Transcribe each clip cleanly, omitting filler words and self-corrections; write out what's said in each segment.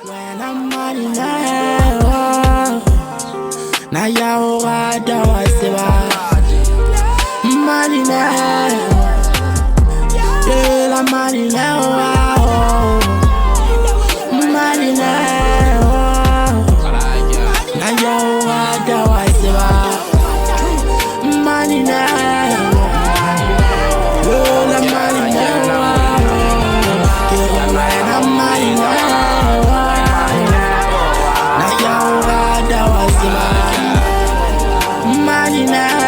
When I'm money now, now you got the what's money now, yeah, la money now, money now, now you got the what's money now, yeah, la money now, when I'm money now. Money now,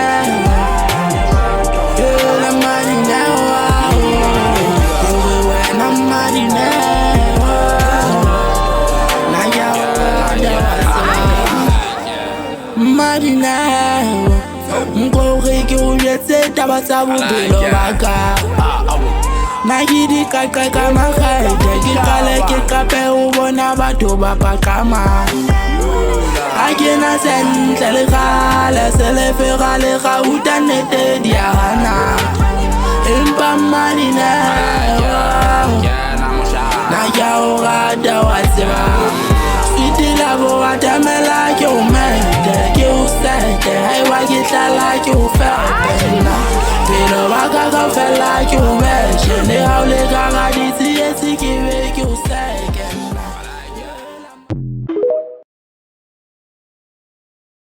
yeah, the money now. When I'm money now, now you money now. Mkore ki ujetse tabata bubelo baka. Na gidi kaka kama kaide kikale kikape ubona batu bapa kama. Agena sentle le gale se le fera le ga utanete diana impa mani na ya ora da waseba switi la bo atamela ke o mete ke o sete ai wa ke tla la ke o fa na pero va ka fela ke o